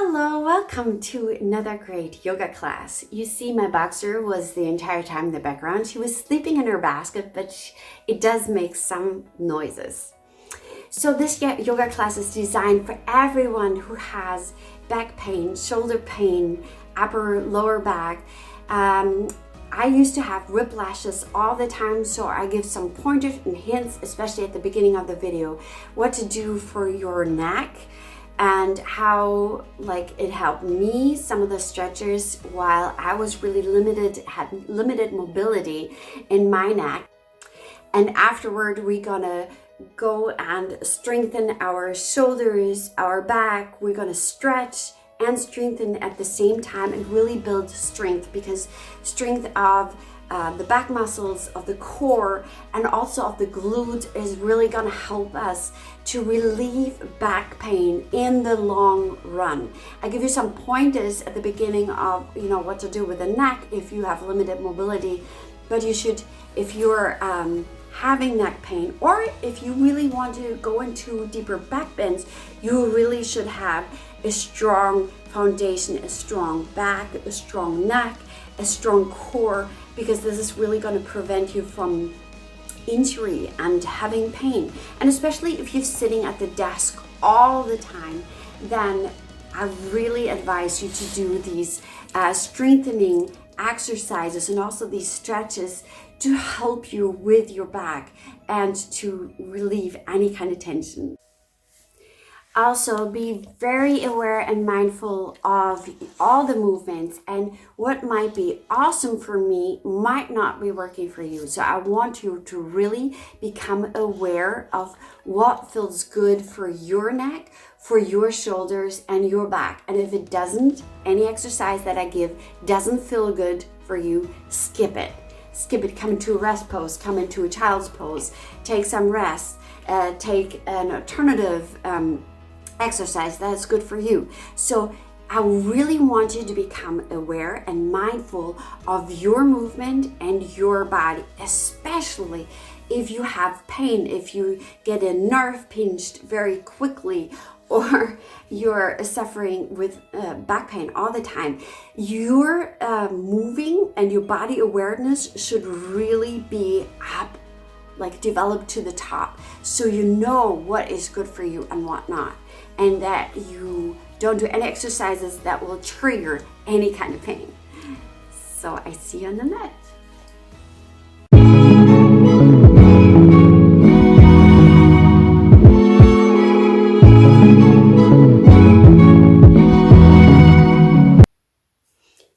Hello, welcome to another great yoga class. You see my boxer was the entire time in the background. She was sleeping in her basket, but it does make some noises. So this yoga class is designed for everyone who has back pain, shoulder pain, upper, lower back. I used to have whiplashes all the time, so I give some pointers and hints, especially at the beginning of the video, what to do for your neck and how it helped me, some of the stretchers while I was really had limited mobility in my neck. And afterward, we're gonna go and strengthen our shoulders, our back. We're gonna stretch and strengthen at the same time and really build strength, because strength of the back muscles, of the core, and also of the glutes is really gonna help us to relieve back pain in the long run. I give you some pointers at the beginning of what to do with the neck if you have limited mobility, but you should, if you're having neck pain, or if you really want to go into deeper back bends, you really should have a strong foundation, a strong back, a strong neck, a strong core, because this is really going to prevent you from injury and having pain. And especially if you're sitting at the desk all the time, then I really advise you to do these strengthening exercises and also these stretches to help you with your back and to relieve any kind of tension. Also, be very aware and mindful of all the movements, and what might be awesome for me might not be working for you. So I want you to really become aware of what feels good for your neck, for your shoulders, and your back. And if it doesn't, any exercise that I give doesn't feel good for you, skip it. Skip it, come into a rest pose, come into a child's pose, take some rest, take an alternative exercise that is good for you. So I really want you to become aware and mindful of your movement and your body, especially if you have pain, if you get a nerve pinched very quickly, or you're suffering with back pain all the time. Your moving and your body awareness should really be up, developed to the top, so you know what is good for you and what not, and that you don't do any exercises that will trigger any kind of pain. So I see you on the mat.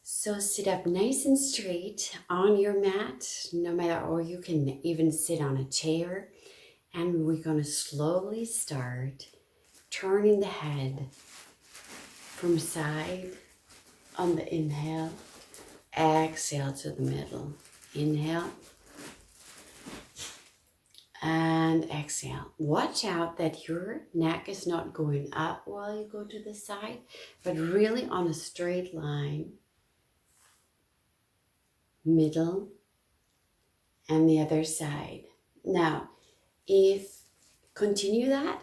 So sit up nice and straight on your mat, no matter, or you can even sit on a chair. And we're going to slowly start turning the head from side on the inhale. Exhale to the middle. Inhale. And exhale. Watch out that your neck is not going up while you go to the side, but really on a straight line. Middle, and the other side. Now, continue that,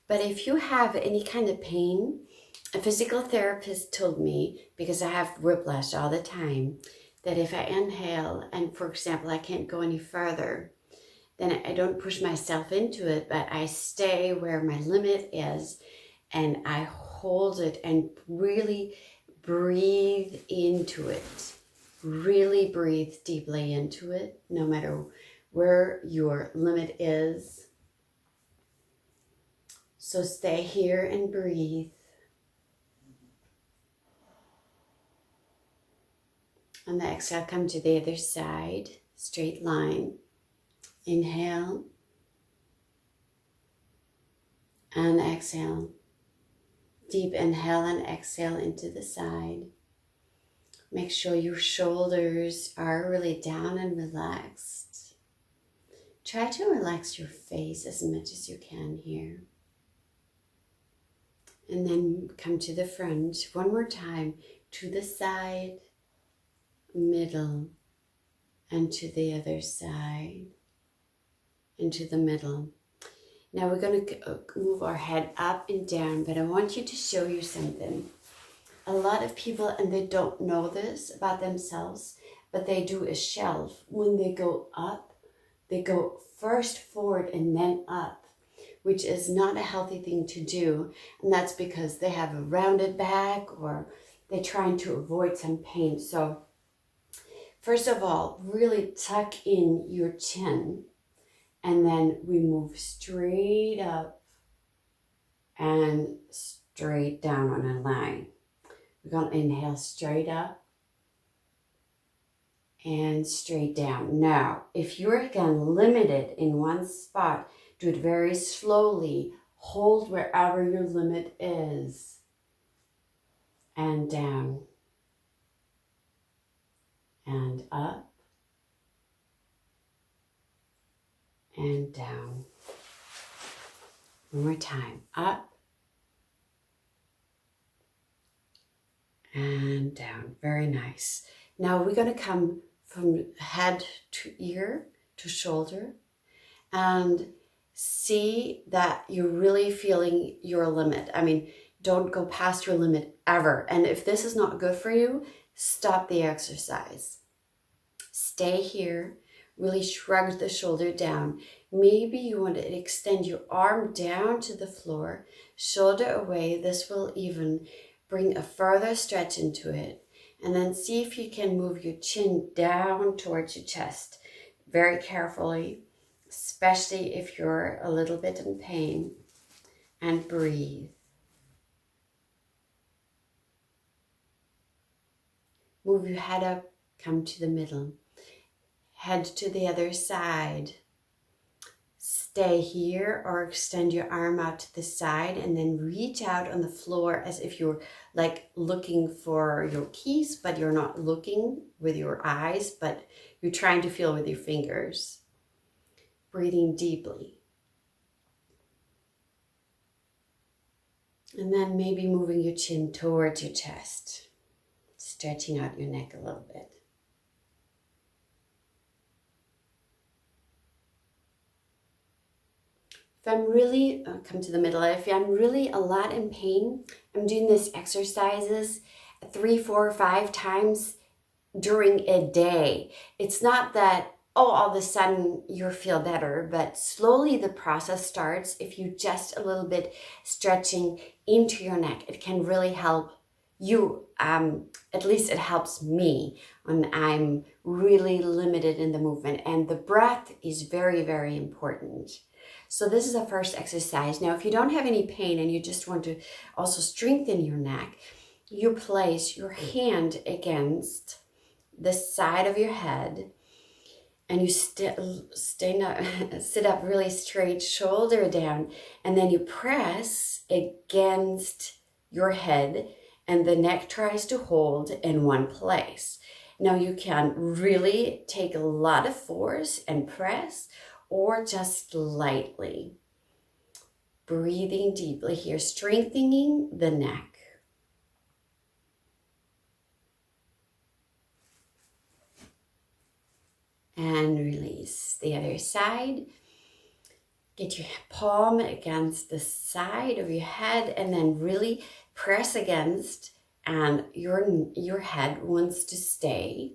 but if you have any kind of pain, a physical therapist told me, because I have whiplash all the time, that if I inhale and, for example, I can't go any further, then I don't push myself into it, but I stay where my limit is and I hold it and really breathe into it. Really breathe deeply into it, no matter where your limit is. So stay here and breathe. On the exhale, come to the other side, straight line. Inhale and exhale. Deep inhale and exhale into the side. Make sure your shoulders are really down and relaxed. Try to relax your face as much as you can here. And then come to the front one more time, to the side, middle, and to the other side, and to the middle. Now we're going to move our head up and down, but I want you to show you something. a lot of people, and they don't know this about themselves, but they do a shelf. When they go up, they go first forward and then up, which is not a healthy thing to do. And that's because they have a rounded back or they're trying to avoid some pain. So first of all, really tuck in your chin, and then we move straight up and straight down on a line. We're going to inhale straight up and straight down. Now, if you're again limited in one spot, do it very slowly. Hold wherever your limit is. And down. And up. And down. One more time. Up. And down. Very nice. Now we're going to come from head to ear to shoulder and see that you're really feeling your limit. I mean, don't go past your limit ever. And if this is not good for you, stop the exercise. Stay here. Really shrug the shoulder down. Maybe you want to extend your arm down to the floor, shoulder away. This will even bring a further stretch into it. And then see if you can move your chin down towards your chest very carefully, especially if you're a little bit in pain. And breathe. Move your head up, come to the middle. Head to the other side. Stay here or extend your arm out to the side and then reach out on the floor as if you're like looking for your keys, but you're not looking with your eyes, but you're trying to feel with your fingers. Breathing deeply. And then maybe moving your chin towards your chest, stretching out your neck a little bit. If I'm really, come to the middle, if I'm really a lot in pain, I'm doing these exercises 3, 4, 5 times during a day. It's not that, oh, all of a sudden you feel better, but slowly the process starts. If you just a little bit stretching into your neck, it can really help you. At least it helps me when I'm really limited in the movement. And the breath is very, very important. So this is the first exercise. Now, if you don't have any pain and you just want to also strengthen your neck, you place your hand against the side of your head and you sit up really straight, shoulder down, and then you press against your head and the neck tries to hold in one place. Now you can really take a lot of force and press, or just lightly. Breathing deeply here, strengthening the neck. And release. The other side. Get your palm against the side of your head and then really press against, and your head wants to stay.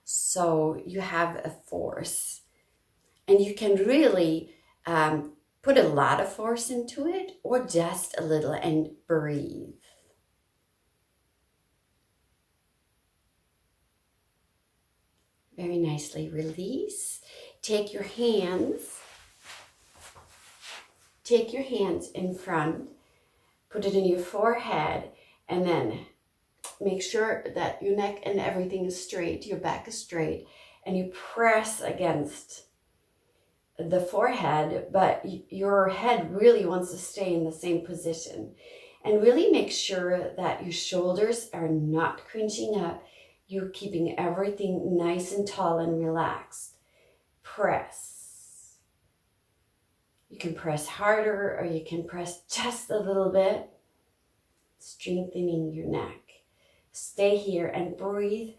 So you have a force. And you can really put a lot of force into it or just a little and breathe. Very nicely release. Take your hands in front, put it in your forehead, and then make sure that your neck and everything is straight, your back is straight, and you press against the forehead, but your head really wants to stay in the same position. And really make sure that your shoulders are not crunching up. You're keeping everything nice and tall and relaxed. Press. You can press harder or you can press just a little bit, strengthening your neck. Stay here and breathe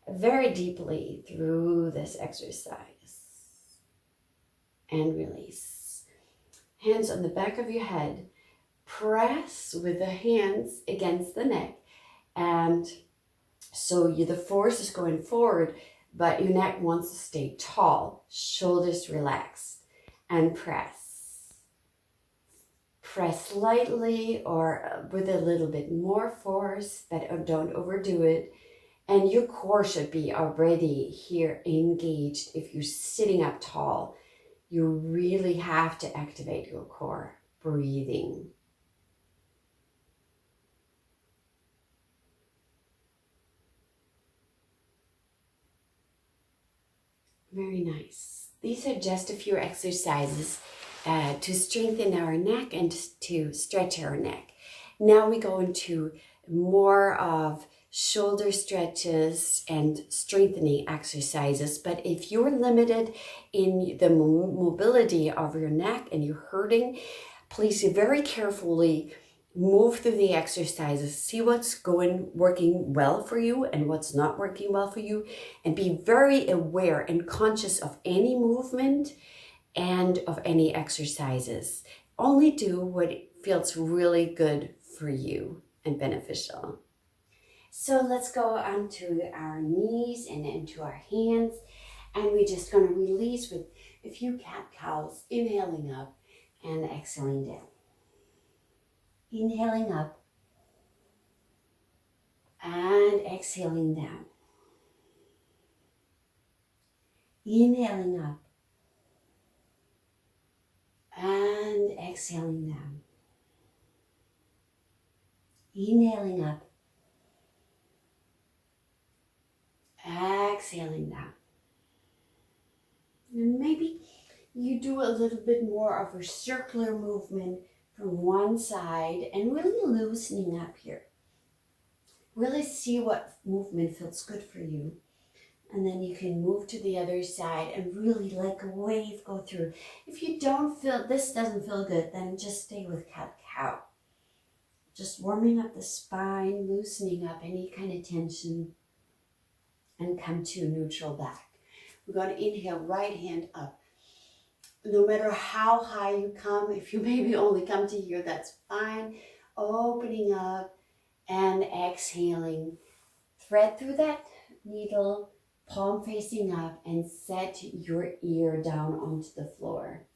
very deeply through this exercise. And release. Hands on the back of your head. Press with the hands against the neck And so the force is going forward, but your neck wants to stay tall, shoulders relaxed, and press. Press lightly or with a little bit more force, but don't overdo it. And your core should be already here engaged. If you're sitting up tall, you really have to activate your core. Breathing. Very nice. These are just a few exercises to strengthen our neck and to stretch our neck. Now we go into more of shoulder stretches and strengthening exercises. But if you're limited in the mobility of your neck and you're hurting, please very carefully move through the exercises, see what's working well for you and what's not working well for you, and be very aware and conscious of any movement and of any exercises. Only do what feels really good for you and beneficial. So let's go onto our knees and into our hands, and we're just going to release with a few cat-cows, inhaling up and exhaling down. Inhaling up and exhaling down. Inhaling up and exhaling down. Inhaling up, exhaling down. And maybe you do a little bit more of a circular movement from one side and really loosening up here. Really see what movement feels good for you. And then you can move to the other side and really like a wave go through. If you don't feel, this doesn't feel good, then just stay with cat-cow. Just warming up the spine, loosening up any kind of tension, and come to neutral back. We're going to inhale, right hand up. No matter how high you come, if you maybe only come to here, that's fine. Opening up and exhaling. Thread through that needle, palm facing up, and set your ear down onto the floor.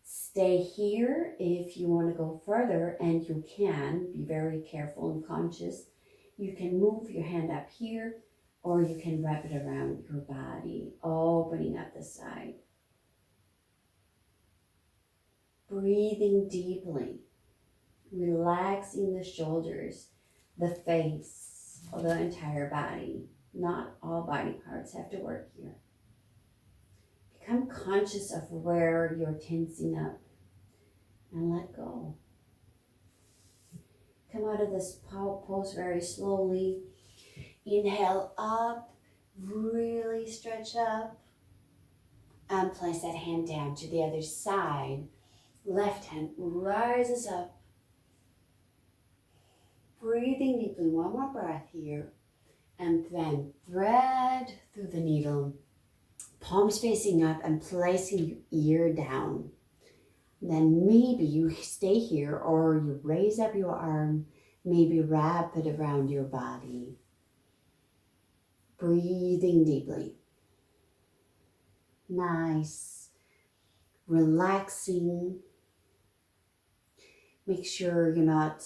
Stay here if you want to go further, and you can. Be very careful and conscious. You can move your hand up here, or you can wrap it around your body, opening up the side. Breathing deeply, relaxing the shoulders, the face, or the entire body. Not all body parts have to work here. Become conscious of where you're tensing up and let go. Come out of this pose very slowly. Inhale up, really stretch up, and place that hand down to the other side. Left hand rises up. Breathing deeply, one more breath here. And then thread through the needle, palms facing up and placing your ear down. Then maybe you stay here or you raise up your arm, maybe wrap it around your body. Breathing deeply. Nice. Relaxing. Make sure you're not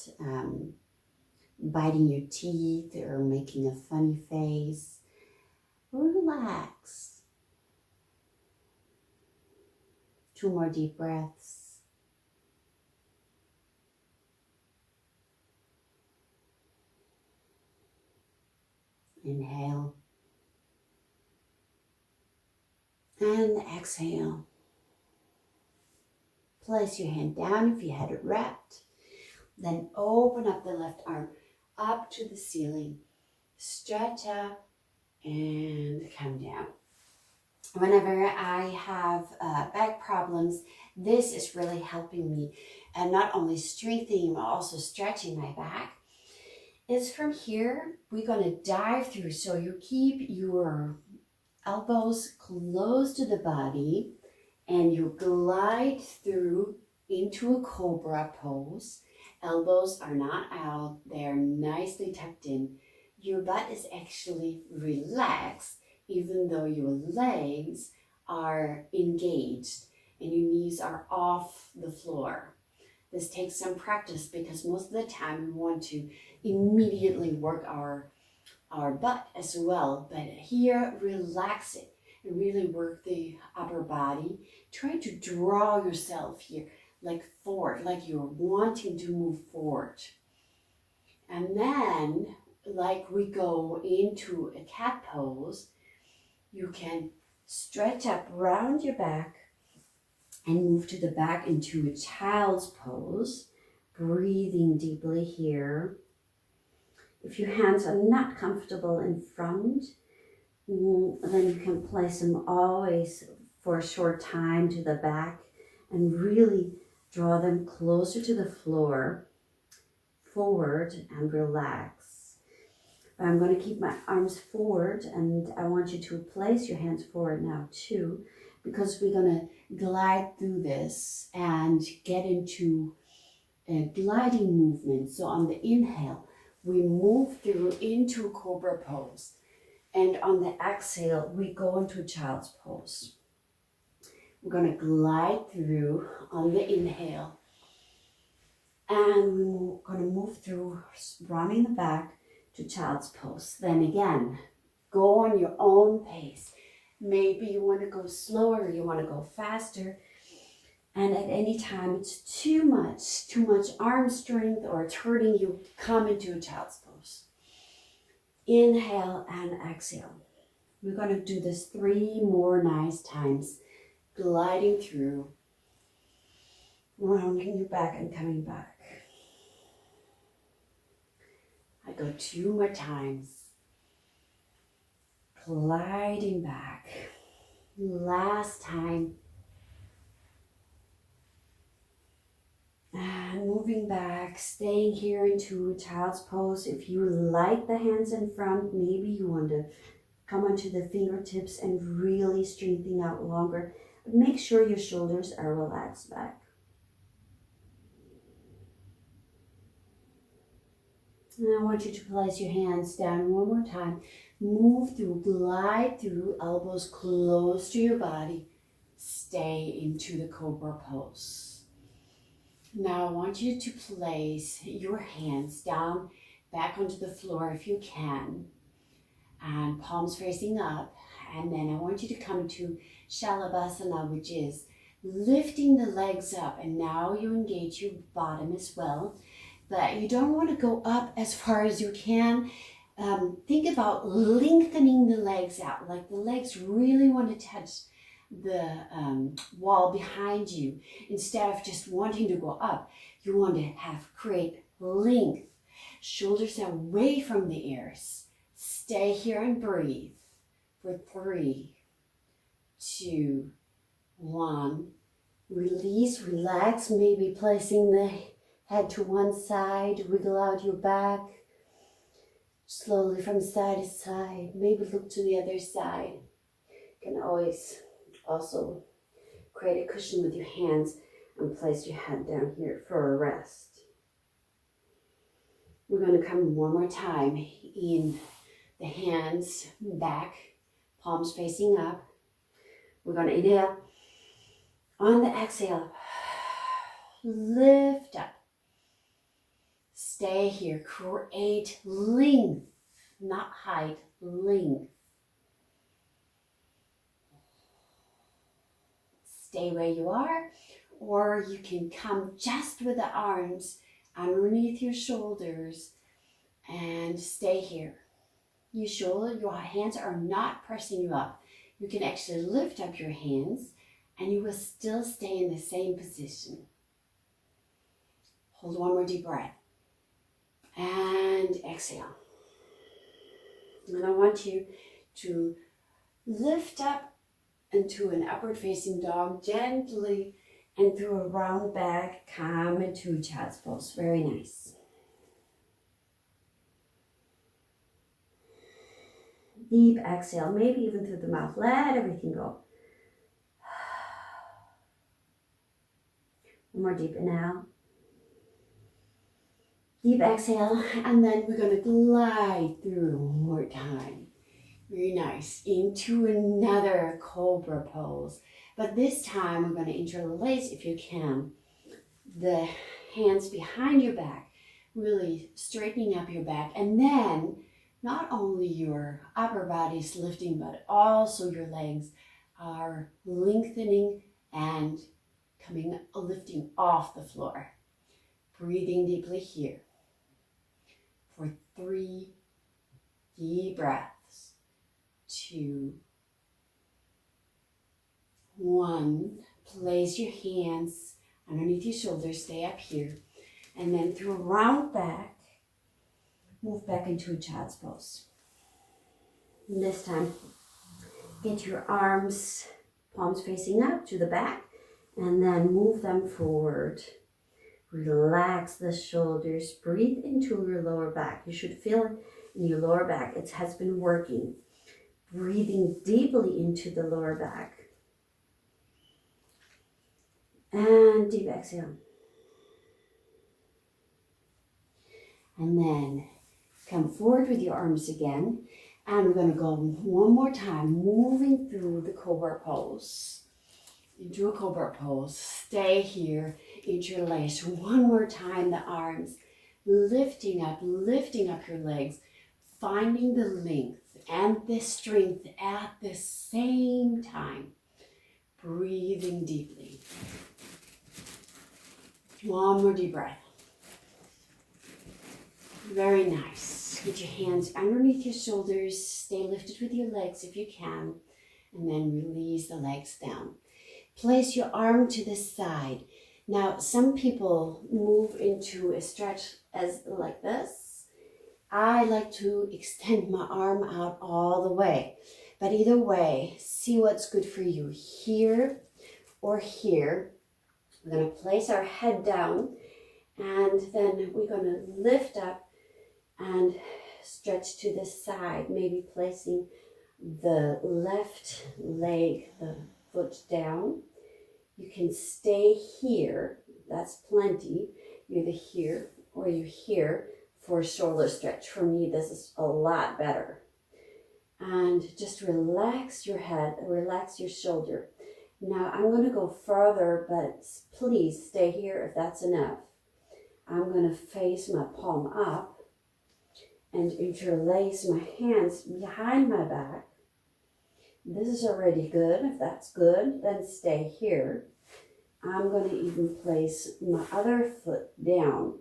biting your teeth or making a funny face. Relax. 2 more deep breaths. Inhale. And exhale. Place your hand down if you had it wrapped. Then open up the left arm up to the ceiling. Stretch up and come down. Whenever I have back problems, this is really helping me. And not only strengthening, but also stretching my back. Is from here, we're going to dive through. So you keep your elbows close to the body and you glide through into a cobra pose. Elbows are not out. They're nice nicely tucked in. Your butt is actually relaxed, even though your legs are engaged and your knees are off the floor. This takes some practice because most of the time we want to immediately work our butt as well. But here, relax it and really work the upper body. Try to draw yourself here like forward, like you're wanting to move forward. And then, like we go into a cat pose, you can stretch up round your back and move to the back into a child's pose, breathing deeply here. If your hands are not comfortable in front, then you can place them always for a short time to the back and really draw them closer to the floor, forward, and relax. I'm going to keep my arms forward, and I want you to place your hands forward now too, because we're going to glide through this and get into a gliding movement. So on the inhale, we move through into cobra pose. And on the exhale, we go into child's pose. We're going to glide through on the inhale. And we're going to move through, rounding the back to child's pose. Then again, go on your own pace. Maybe you want to go slower, you want to go faster. And at any time it's too much arm strength or it's hurting you, come into a child's pose. Inhale and exhale. We're going to do this 3 more nice times, gliding through, rounding your back and coming back. I go 2 more times, gliding back. Last time. And moving back, staying here into a child's pose. If you like the hands in front, maybe you want to come onto the fingertips and really strengthen out longer. But make sure your shoulders are relaxed back. And I want you to place your hands down one more time. Move through, glide through, elbows close to your body. Stay into the cobra pose. Now I want you to place your hands down, back onto the floor if you can, and palms facing up. And then I want you to come to Shalabhasana, which is lifting the legs up. And now you engage your bottom as well, but you don't want to go up as far as you can. Think about lengthening the legs out, like the legs really want to touch the wall behind you. Instead of just wanting to go up, you want to create length. Shoulders away from the ears. Stay here and breathe for 3, 2, 1. Release, relax, maybe placing the head to one side, wiggle out your back. Slowly from side to side, maybe look to the other side. You can always also create a cushion with your hands and place your head down here for a rest. We're going to come one more time in the hands back, palms facing up. We're going to inhale. On the exhale, lift up. Stay here, create length, not height, length. Stay where you are, or you can come just with the arms underneath your shoulders and stay here. Your hands are not pressing you up. You can actually lift up your hands and you will still stay in the same position. Hold one more deep breath. And exhale. And I want you to lift up into an upward facing dog gently and through a round back, come into child's pose. Very nice. Deep exhale, maybe even through the mouth. Let everything go. One more deep inhale. Deep exhale, and then we're gonna glide through one more time. Very nice. Into another cobra pose. But this time we're gonna interlace, if you can, the hands behind your back, really straightening up your back. And then not only your upper body is lifting, but also your legs are lengthening and lifting off the floor. Breathing deeply here for 3 deep breaths. 2, 1. Place your hands underneath your shoulders, stay up here. And then through a round back, move back into a child's pose. And this time, get your arms, palms facing up to the back, and then move them forward. Relax the shoulders, breathe into your lower back. You should feel it in your lower back. It has been working. Breathing deeply into the lower back. And deep exhale. And then come forward with your arms again. And we're going to go one more time, moving through the cobra pose. Into a cobra pose. Stay here, interlace. One more time, the arms lifting up your legs, finding the length and the strength at the same time. Breathing deeply. One more deep breath. Very nice. Get your hands underneath your shoulders. Stay lifted with your legs if you can. And then release the legs down. Place your arm to the side. Now, some people move into a stretch as like this. I like to extend my arm out all the way. But either way, see what's good for you. Here or here. We're going to place our head down. And then we're going to lift up and stretch to the side. Maybe placing the left leg, the foot down. You can stay here, that's plenty. You're either here or you're here for a shoulder stretch. For me, this is a lot better. And just relax your head, relax your shoulder. Now I'm going to go further, but please stay here if that's enough. I'm going to face my palm up and interlace my hands behind my back. This is already good. If that's good, then stay here. I'm going to even place my other foot down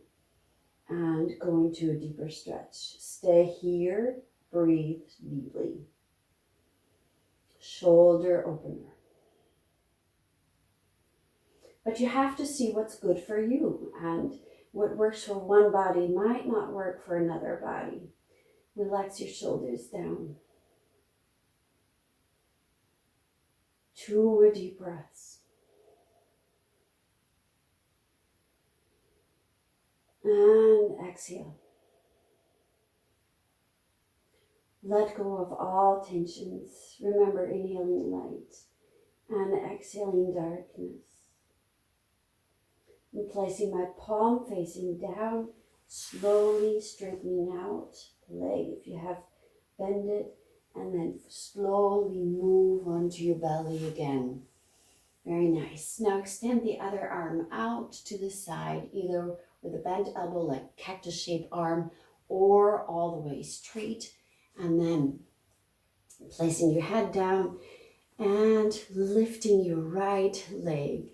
and go into a deeper stretch. Stay here. Breathe deeply. Shoulder opener. But you have to see what's good for you, and what works for one body might not work for another body. Relax your shoulders down. 2 more deep breaths. And exhale. Let go of all tensions. Remember, inhaling light and exhaling darkness. And placing my palm facing down, slowly straightening out the leg. If you have, bend it, and then slowly move onto your belly again. Very nice. Now extend the other arm out to the side, either with a bent elbow like cactus-shaped arm, or all the way straight. And then placing your head down and lifting your right leg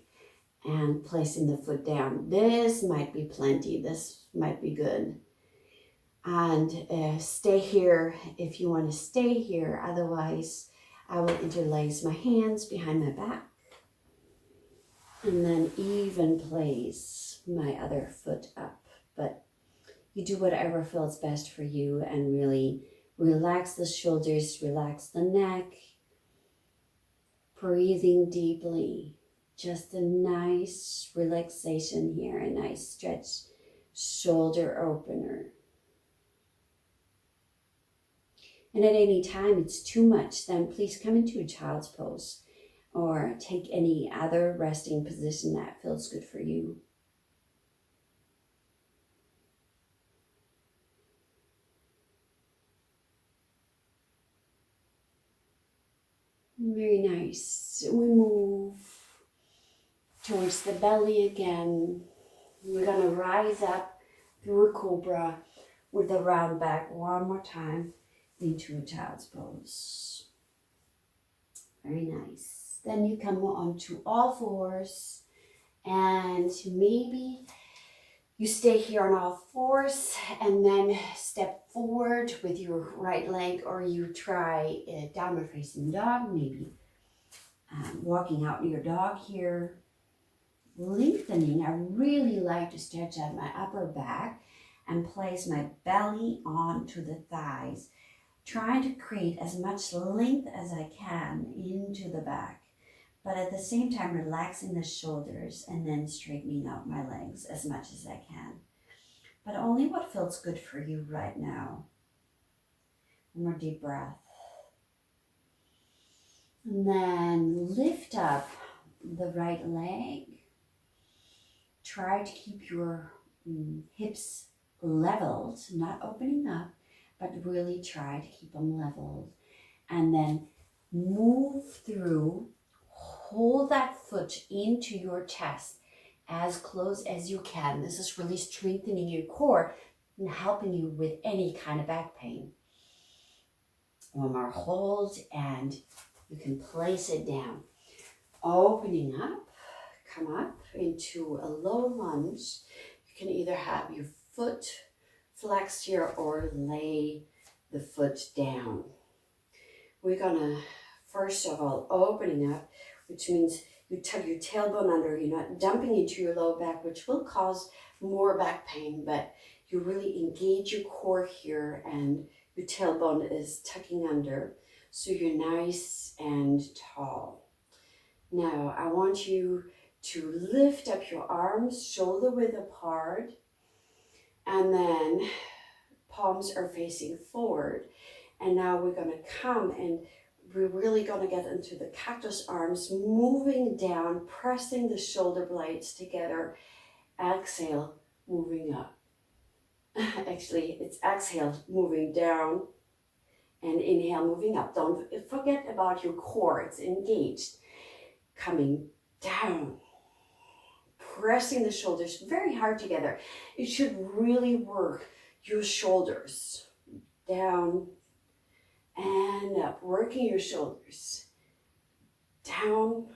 and placing the foot down. This might be plenty. This might be good. And stay here if you want to stay here. Otherwise, I will interlace my hands behind my back and then even place my other foot up. But you do whatever feels best for you, and really relax the shoulders, relax the neck. Breathing deeply. Just a nice relaxation here, a nice stretch, shoulder opener. And at any time it's too much, then please come into a child's pose or take any other resting position that feels good for you. Very nice. We move towards the belly again. We're gonna rise up through a cobra with a round back one more time into a child's pose. Very nice. Then you come onto all fours and maybe you stay here on all fours and then step forward with your right leg, or you try a downward facing dog, maybe walking out your dog here. Lengthening, I really like to stretch out my upper back and place my belly onto the thighs, trying to create as much length as I can into the back, but at the same time relaxing the shoulders and then straightening out my legs as much as I can. But only what feels good for you right now. One more deep breath. And then lift up the right leg. Try to keep your hips leveled, not opening up, but really try to keep them leveled. And then move through, hold that foot into your chest as close as you can. This is really strengthening your core and helping you with any kind of back pain. One more hold, and you can place it down. Opening up, come up into a low lunge. You can either have your foot flexed here or lay the foot down. We're gonna, first of all, opening up, which means you tuck your tailbone under, you're not dumping into your low back, which will cause more back pain, but you really engage your core here and your tailbone is tucking under, so you're nice and tall. Now, I want you to lift up your arms shoulder width apart, and then palms are facing forward. And now we're gonna come and we're really gonna get into the cactus arms, moving down, pressing the shoulder blades together. Exhale, moving up. Actually, it's exhale, moving down, and inhale, moving up. Don't forget about your core, it's engaged. Coming down, pressing the shoulders very hard together. It should really work your shoulders. Down and up, working your shoulders. Down,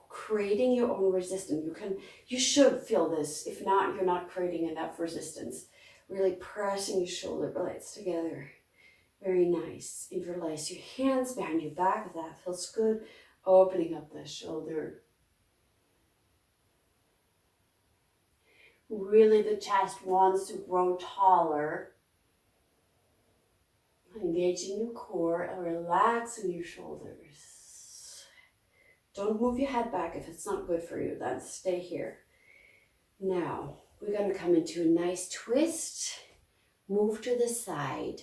creating your own resistance. You should feel this. If not, you're not creating enough resistance. Really pressing your shoulder blades together. Very nice. Interlace your hands behind your back if that feels good. Opening up the shoulder. Really, the chest wants to grow taller. Engaging your core and relaxing your shoulders. Don't move your head back if it's not good for you. Then stay here. Now, we're going to come into a nice twist. Move to the side.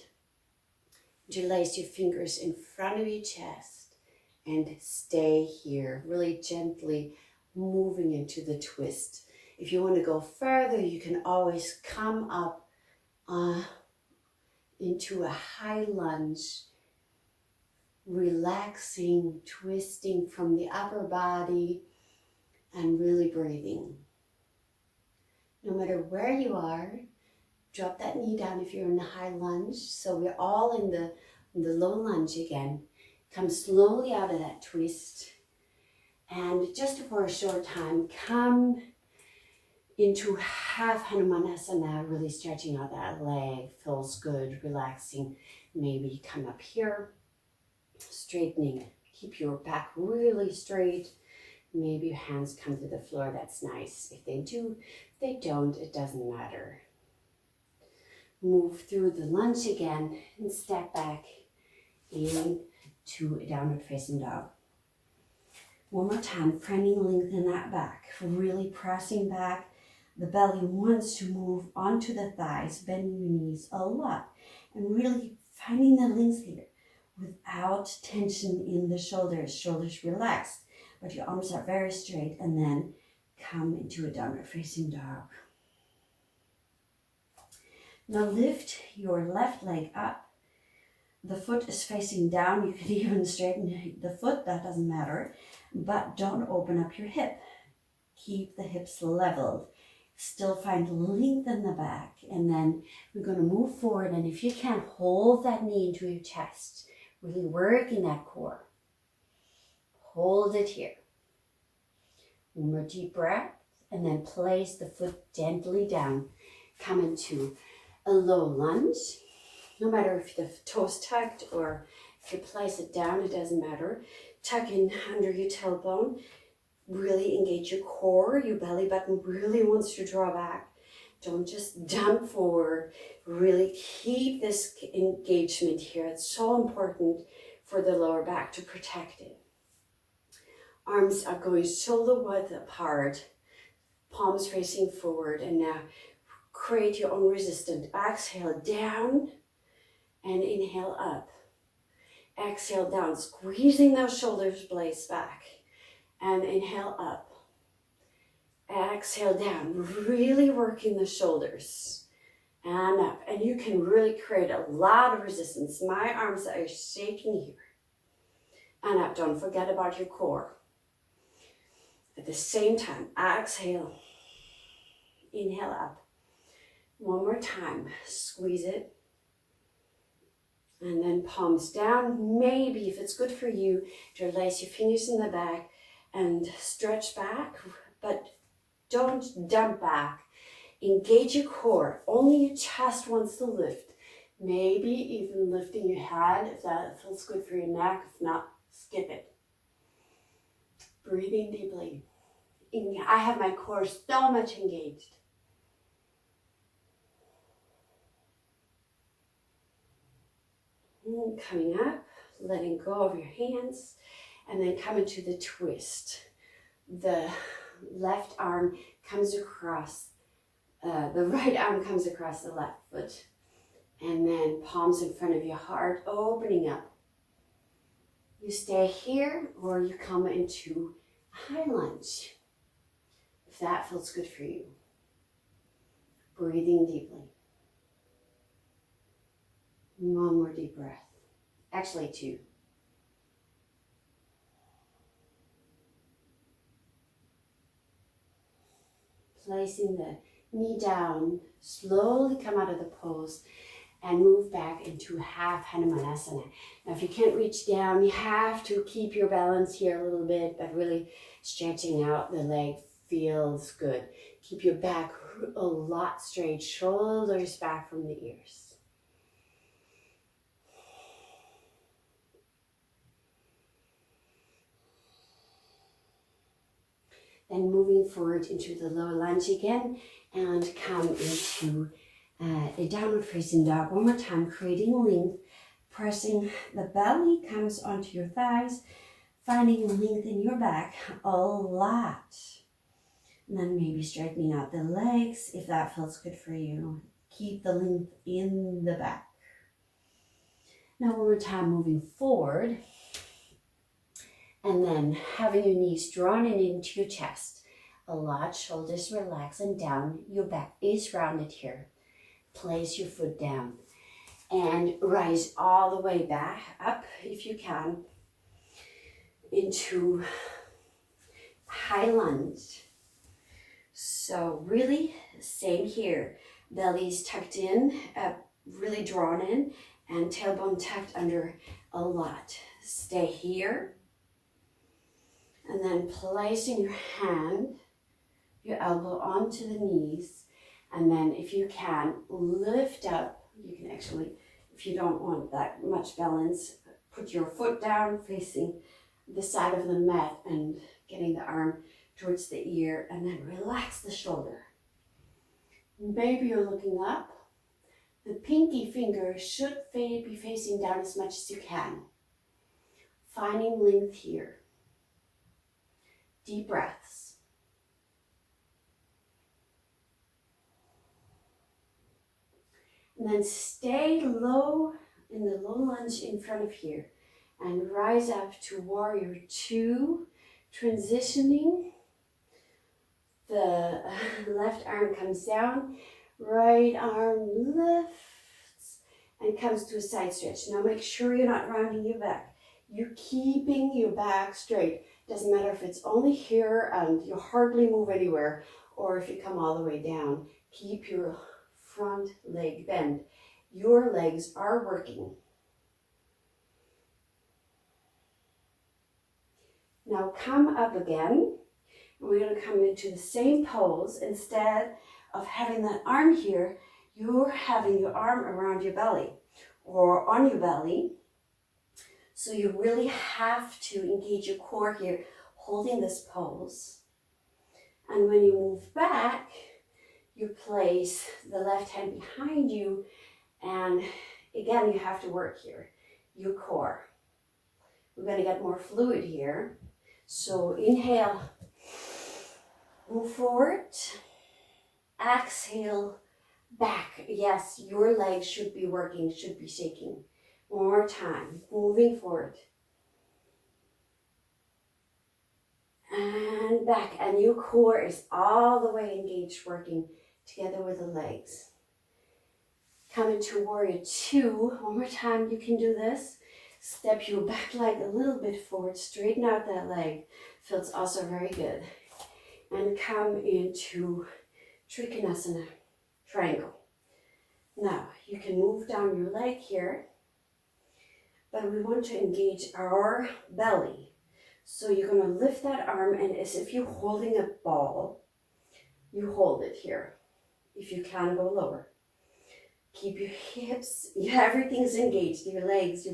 Interlace your fingers in front of your chest and stay here. Really gently moving into the twist. If you want to go further, you can always come up into a high lunge, relaxing, twisting from the upper body and really breathing. No matter where you are, drop that knee down if you're in a high lunge. So we're all in the low lunge again. Come slowly out of that twist. And just for a short time, come into half Hanumanasana, really stretching out that leg, feels good, relaxing. Maybe come up here, straightening, keep your back really straight. Maybe your hands come to the floor, that's nice. If they do, if they don't, it doesn't matter. Move through the lunge again and step back into a downward facing dog. One more time, finding length in that back, really pressing back. The belly wants to move onto the thighs, bending your knees a lot, and really finding the length here without tension in the shoulders. Shoulders relaxed, but your arms are very straight, and then come into a downward facing dog. Now lift your left leg up, the foot is facing down. You can even straighten the foot, that doesn't matter, but don't open up your hip. Keep the hips leveled. Still find length in the back, and then we're going to move forward, and if you can, hold that knee into your chest. Really working that core. Hold it here. One more deep breath, and then place the foot gently down. Come into a low lunge. No matter if the toes tucked or if you place it down, it doesn't matter. Tuck in under your tailbone. Really engage your core. Your belly button really wants to draw back. Don't just dump forward. Really keep this engagement here. It's so important for the lower back to protect it. Arms are going shoulder width apart. Palms facing forward. And now create your own resistance. Exhale down and inhale up. Exhale down, squeezing those shoulders blades back. And inhale up. Exhale down, really working the shoulders. And up. And you can really create a lot of resistance. My arms are shaking here. And up. Don't forget about your core. At the same time, exhale. Inhale up. One more time. Squeeze it. And then palms down. Maybe, if it's good for you, to place your fingers in the back and stretch back, but don't dump back. Engage your core. Only your chest wants to lift. Maybe even lifting your head if that feels good for your neck. If not, skip it. Breathing deeply. I have my core so much engaged. Coming up, letting go of your hands. And then come into the twist. The left arm comes across, the right arm comes across the left foot. And then palms in front of your heart, opening up. You stay here or you come into a high lunge. If that feels good for you. Breathing deeply. One more deep breath. Actually, two. Placing the knee down, slowly come out of the pose and move back into half Hanumanasana. Now if you can't reach down, you have to keep your balance here a little bit, but really stretching out the leg feels good. Keep your back a lot straight, shoulders back from the ears. Then moving forward into the low lunge again and come into a downward facing dog. One more time, creating length, pressing the belly comes onto your thighs, finding length in your back a lot. And then maybe straightening out the legs if that feels good for you. Keep the length in the back. Now one more time, moving forward. And then having your knees drawn in into your chest. A lot, shoulders relax and down. Your back is rounded here. Place your foot down. And rise all the way back up, if you can, into high lunge. So really, same here. Belly is tucked in, really drawn in, and tailbone tucked under a lot. Stay here. And then placing your hand, your elbow onto the knees. And then if you can, lift up. You can actually, if you don't want that much balance, put your foot down facing the side of the mat and getting the arm towards the ear. And then relax the shoulder. Maybe you're looking up. The pinky finger should be facing down as much as you can. Finding length here. Deep breaths. And then stay low in the low lunge in front of here. And rise up to warrior two. Transitioning. The left arm comes down. Right arm lifts. and comes to a side stretch. Now make sure you're not rounding your back. You're keeping your back straight. Doesn't matter if it's only here and you hardly move anywhere, or if you come all the way down. Keep your front leg bent. Your legs are working. Now come up again. We're going to come into the same pose. Instead of having that arm here, you're having your arm around your belly or on your belly. So you really have to engage your core here, holding this pose. And when you move back, you place the left hand behind you. And again, you have to work here, your core. We're going to get more fluid here. So inhale, move forward, exhale, back. Yes, your legs should be working, should be shaking. One more time, moving forward. And back, and your core is all the way engaged, working together with the legs. Come into warrior two. One more time, you can do this. Step your back leg a little bit forward, straighten out that leg. Feels also very good. And come into Trikonasana, triangle. Now, you can move down your leg here, but we want to engage our belly. So you're going to lift that arm, and as if you're holding a ball, you hold it here. If you can, go lower. Keep your hips, everything's engaged, your legs,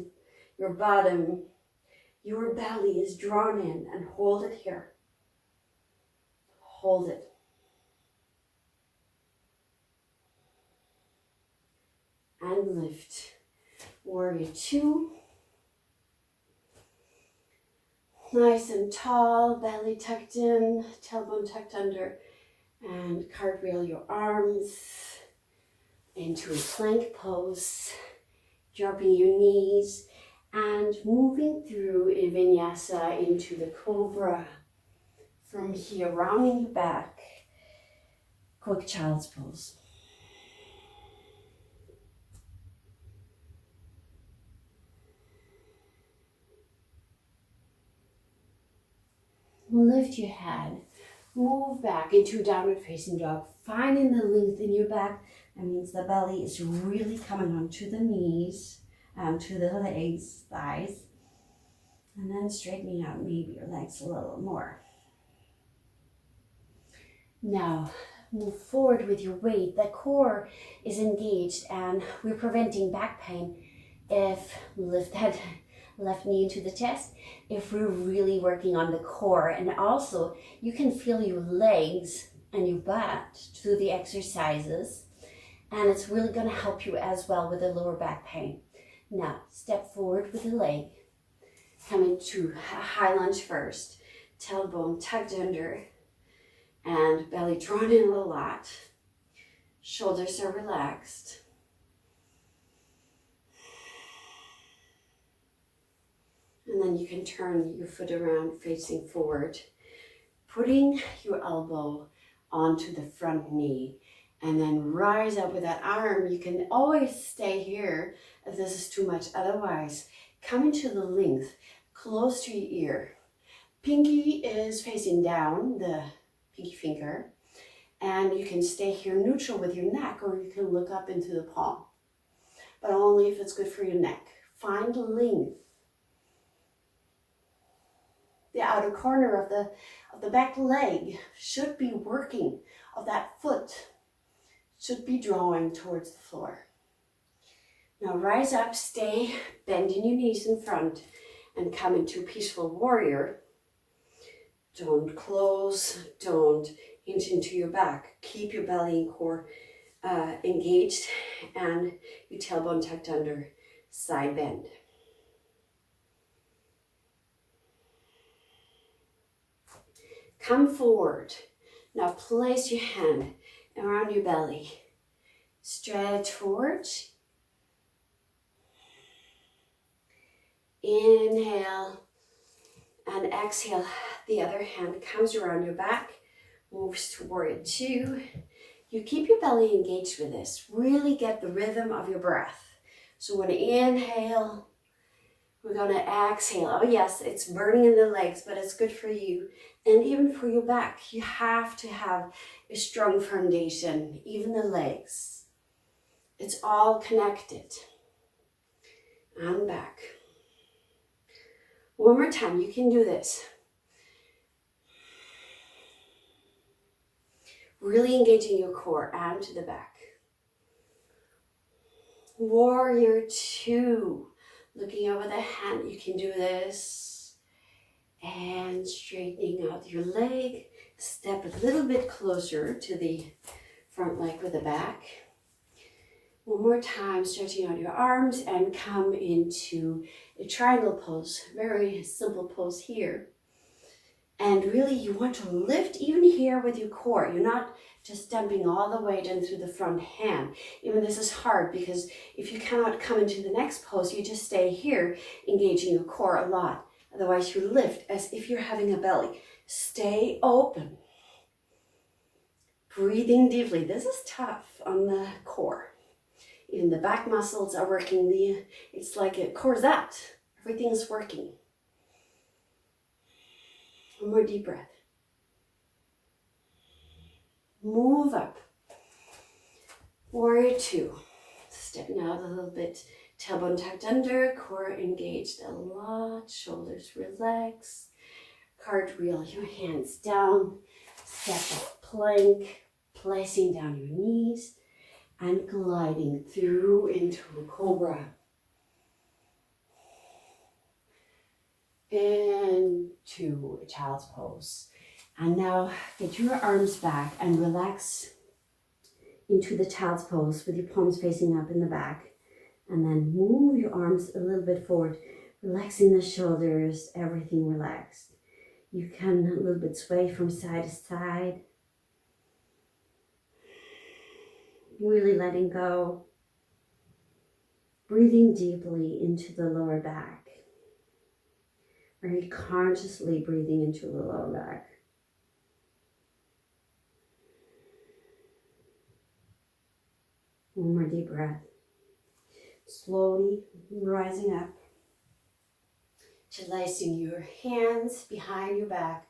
your bottom, your belly is drawn in, and hold it here. Hold it. And lift. Warrior two. Nice and tall, belly tucked in, tailbone tucked under, and cartwheel your arms into a plank pose, dropping your knees and moving through a vinyasa into the cobra. From here, rounding your back, quick child's pose. Lift your head, move back into downward facing dog, finding the length in your back. That means the belly is really coming onto the knees and to the legs, thighs, and then straightening out maybe your legs a little more. Now move forward with your weight. The core is engaged and we're preventing back pain if we lift that left knee into the chest, if we're really working on the core. And also you can feel your legs and your butt through the exercises, and it's really going to help you as well with the lower back pain. Now step forward with the leg, come into a high lunge first, tailbone tucked under and belly drawn in a lot, shoulders are relaxed. And then you can turn your foot around facing forward, putting your elbow onto the front knee, and then rise up with that arm. You can always stay here if this is too much. Otherwise, come into the length, close to your ear. Pinky is facing down, the pinky finger, and you can stay here neutral with your neck, or you can look up into the palm, but only if it's good for your neck. Find length. The outer corner of the back leg should be working, of that foot should be drawing towards the floor. Now rise up, stay bending your knees in front, and come into peaceful warrior. Don't close, don't hinge into your back. Keep your belly and core engaged and your tailbone tucked under, side bend. Come forward. Now place your hand around your belly. Stretch forward. Inhale and exhale. The other hand comes around your back, moves to warrior two. You keep your belly engaged with this. Really get the rhythm of your breath. So we're going to inhale. We're going to exhale. Oh yes, it's burning in the legs, but it's good for you. And even for your back, you have to have a strong foundation, even the legs. It's all connected. And back. One more time, you can do this. Really engaging your core and to the back. Warrior 2. Looking over the hand, you can do this. And straightening out your leg. Step a little bit closer to the front leg with the back. One more time, stretching out your arms and come into a triangle pose. Very simple pose here. And really you want to lift even here with your core. You're not just dumping all the weight in through the front hand. Even this is hard because if you cannot come into the next pose, you just stay here, engaging your core a lot. Otherwise you lift as if you're having a belly. Stay open. Breathing deeply. This is tough on the core. Even the back muscles are working. It's like a corset. Everything is working. One more deep breath. Move up. Warrior 2. Stepping out a little bit. Tailbone tucked under, core engaged a lot. Shoulders relax. Cartwheel your hands down. Step up plank. Placing down your knees. And gliding through into a cobra. Into a child's pose. And now get your arms back and relax into the child's pose with your palms facing up in the back. And then move your arms a little bit forward, relaxing the shoulders, everything relaxed. You can a little bit sway from side to side. Really letting go. Breathing deeply into the lower back. Very consciously breathing into the lower back. One more deep breath. Slowly rising up. Placing your hands behind your back.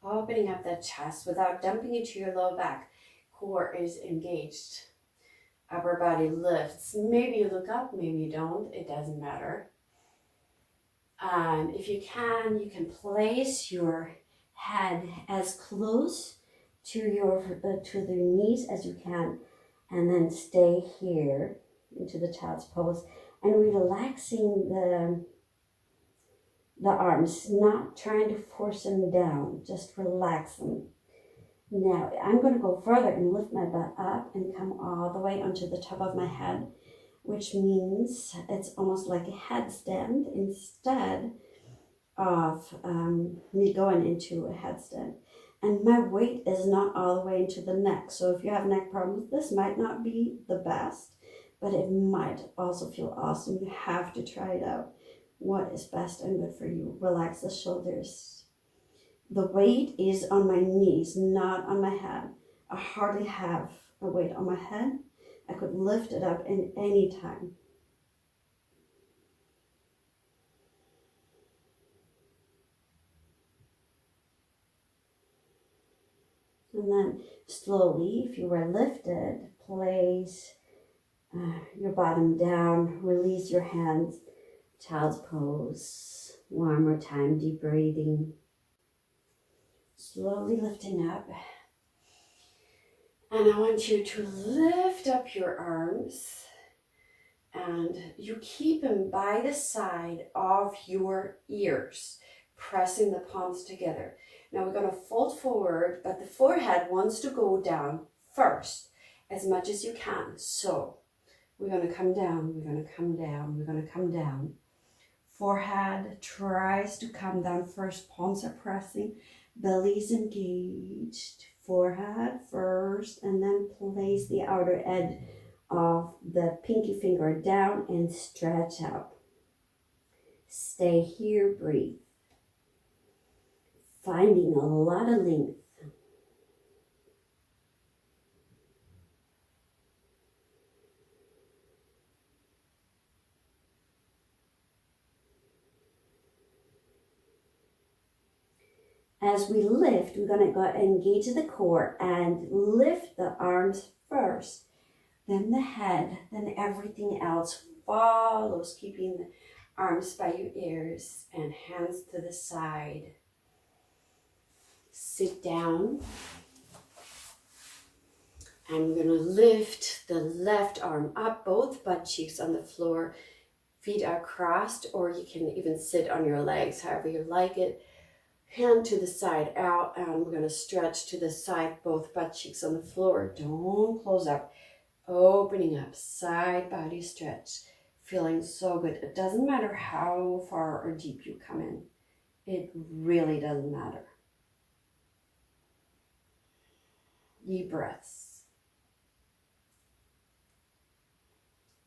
Opening up that chest without dumping into your lower back. Core is engaged. Upper body lifts. Maybe you look up, maybe you don't. It doesn't matter. And if you can place your head as close to the knees as you can, and then stay here into the child's pose and relaxing the arms, not trying to force them down, just relax them. Now I'm going to go further and lift my butt up and come all the way onto the top of my head, which means it's almost like a headstand instead of me going into a headstand. And my weight is not all the way into the neck. So if you have neck problems, this might not be the best, but it might also feel awesome. You have to try it out. What is best and good for you? Relax the shoulders. The weight is on my knees, not on my head. I hardly have a weight on my head. I could lift it up in any time. And then slowly, if you were lifted, place your bottom down, release your hands, child's pose. One more time, deep breathing. Slowly lifting up. And I want you to lift up your arms and you keep them by the side of your ears, pressing the palms together. Now we're going to fold forward, but the forehead wants to go down first as much as you can. So we're going to come down, we're going to come down, we're going to come down. Forehead tries to come down first, palms are pressing, belly's engaged. Forehead first, and then place the outer edge of the pinky finger down and stretch out. Stay here, breathe. Finding a lot of length. As we lift, we're going to go engage the core and lift the arms first, then the head, then everything else follows, keeping the arms by your ears and hands to the side. Sit down. I'm going to lift the left arm up, both butt cheeks on the floor, feet are crossed, or you can even sit on your legs, however you like it. Hand to the side out, and we're going to stretch to the side, both butt cheeks on the floor. Don't close up. Opening up, side body stretch. Feeling so good. It doesn't matter how far or deep you come in. It really doesn't matter. Deep breaths.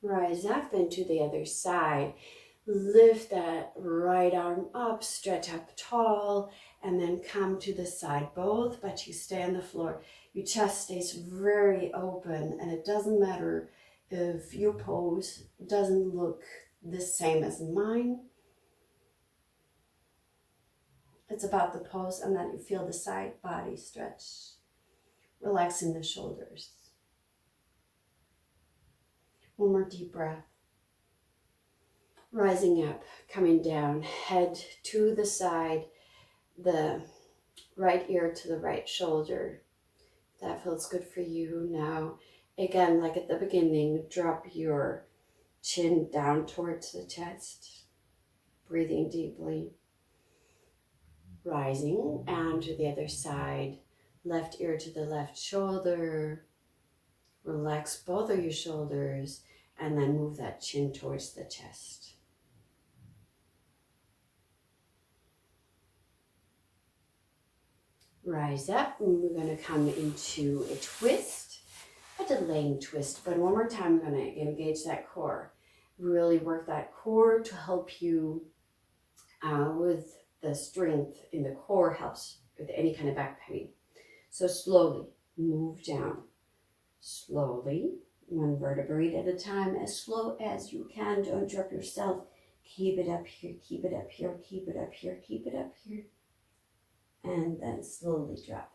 Rise up into the other side. Lift that right arm up, stretch up tall, and then come to the side. Both butt cheeks stay on the floor. Your chest stays very open, and it doesn't matter if your pose doesn't look the same as mine. It's about the pose, and then you feel the side body stretch, relaxing the shoulders. One more deep breath. Rising up, coming down, head to the side, the right ear to the right shoulder. That feels good for you. Now, again, like at the beginning, drop your chin down towards the chest, breathing deeply. Rising, and to the other side, left ear to the left shoulder. Relax both of your shoulders, and then move that chin towards the chest. Rise up, and we're going to come into a twist, a delaying twist. But one more time, I'm going to engage that core. Really work that core to help you with the strength in the core, helps with any kind of back pain. So slowly move down. Slowly, one vertebrae at a time, as slow as you can. Don't drop yourself. Keep it up here, keep it up here, keep it up here, keep it up here. And then slowly drop.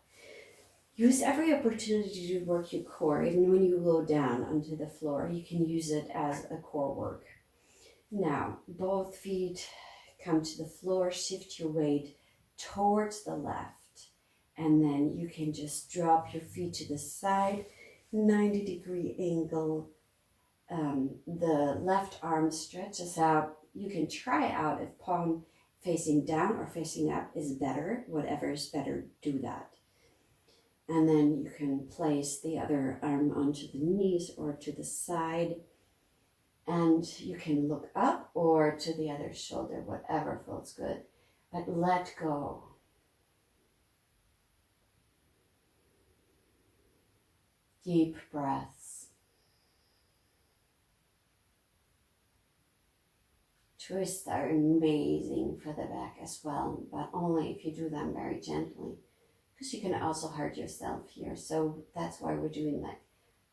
Use every opportunity to work your core. Even when you go down onto the floor, you can use it as a core work. Now, both feet come to the floor, shift your weight towards the left, and then you can just drop your feet to the side, 90-degree angle. The left arm stretches out. You can try out if palm facing down or facing up is better. Whatever is better, do that. And then you can place the other arm onto the knees or to the side. And you can look up or to the other shoulder, whatever feels good. But let go. Deep breaths. Twists are amazing for the back as well, but only if you do them very gently, because you can also hurt yourself here. So that's why we're doing like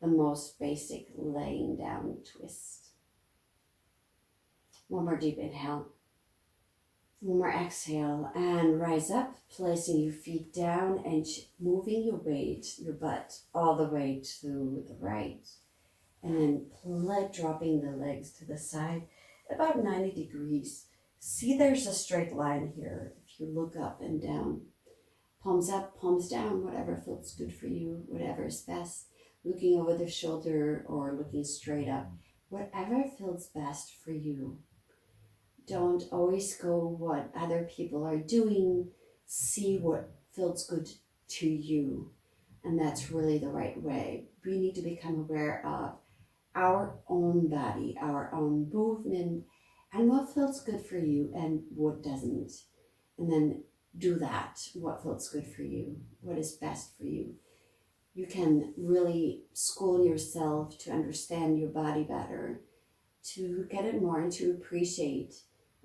the most basic laying down twist. One more deep inhale. One more exhale, and rise up, placing your feet down and moving your weight, your butt, all the way to the right. And then dropping the legs to the side, about 90 degrees. See, there's a straight line here. If you look up and down, palms up, palms down, whatever feels good for you, whatever is best. Looking over the shoulder or looking straight up, whatever feels best for you. Don't always go what other people are doing. See what feels good to you. And that's really the right way. We need to become aware of our own body, our own movement, and what feels good for you and what doesn't. And then do that. What feels good for you? What is best for you? You can really school yourself to understand your body better, to get it more and to appreciate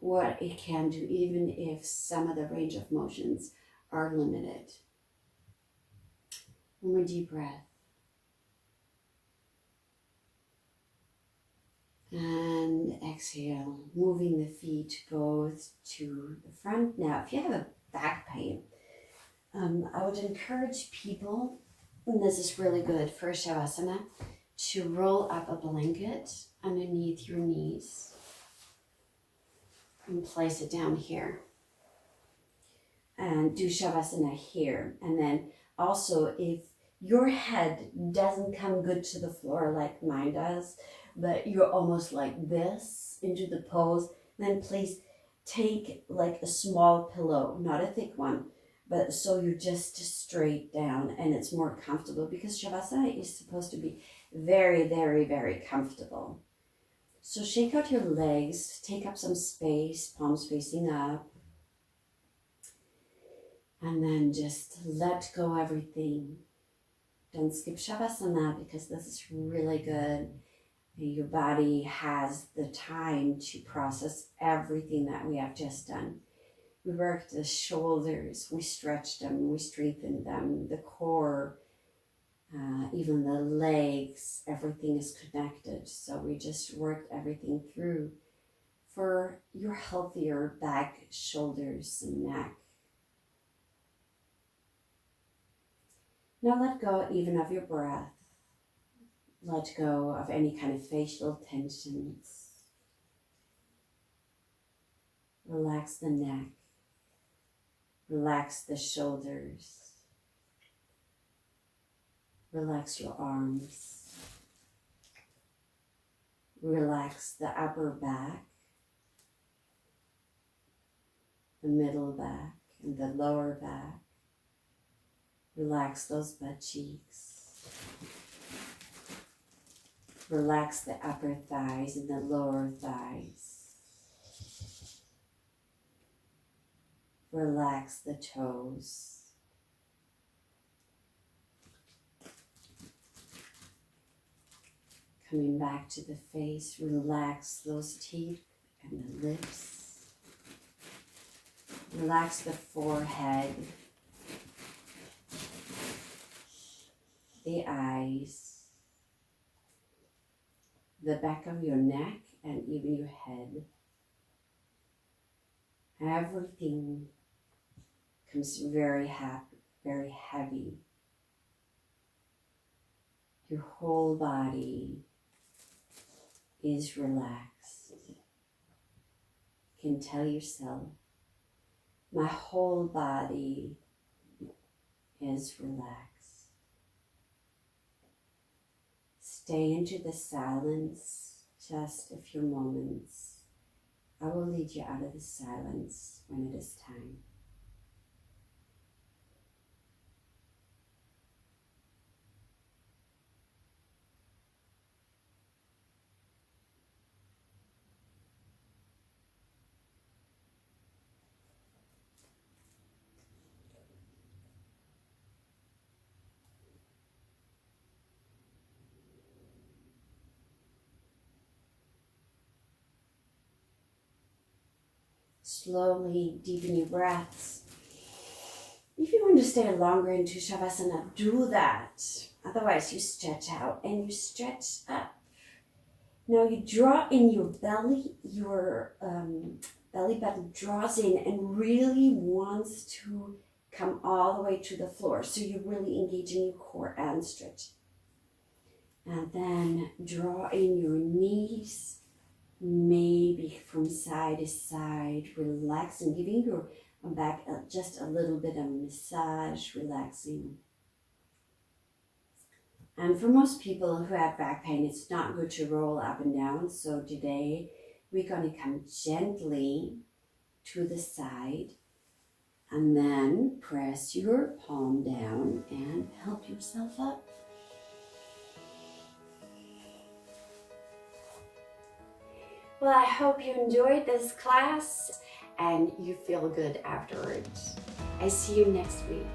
what it can do, even if some of the range of motions are limited. One more deep breath. And exhale, moving the feet both to the front. Now, if you have a back pain, I would encourage people, and this is really good for Shavasana, to roll up a blanket underneath your knees and place it down here. And do Shavasana here. And then also, if your head doesn't come good to the floor like mine does, but you're almost like this into the pose, then please take like a small pillow, not a thick one, but so you're just straight down and it's more comfortable, because Shavasana is supposed to be very, very, very comfortable. So shake out your legs, take up some space, palms facing up, and then just let go everything. Don't skip Shavasana, because this is really good. Your body has the time to process everything that we have just done. We worked the shoulders, we stretched them, we strengthened them, the core, even the legs, everything is connected. So we just worked everything through for your healthier back, shoulders, and neck. Now let go even of your breath. Let go of any kind of facial tensions. Relax the neck. Relax the shoulders. Relax your arms. Relax the upper back, the middle back, and the lower back. Relax those butt cheeks. Relax the upper thighs and the lower thighs. Relax the toes. Coming back to the face, relax those teeth and the lips. Relax the forehead, the eyes, the back of your neck, and even your head. Everything comes very heavy. Your whole body is relaxed. You can tell yourself, my whole body is relaxed. Stay into the silence just a few moments. I will lead you out of the silence when it is time. Slowly deepen your breaths. If you want to stay longer into Shavasana, do that. Otherwise, you stretch out and you stretch up. Now you draw in your belly, your belly button draws in and really wants to come all the way to the floor. So you're really engaging your core and stretch. And then draw in your knees. Maybe from side to side, relaxing, giving your back just a little bit of massage, relaxing. And for most people who have back pain, it's not good to roll up and down. So today we're going to come gently to the side and then press your palm down and help yourself up. Well, I hope you enjoyed this class and you feel good afterwards. I see you next week.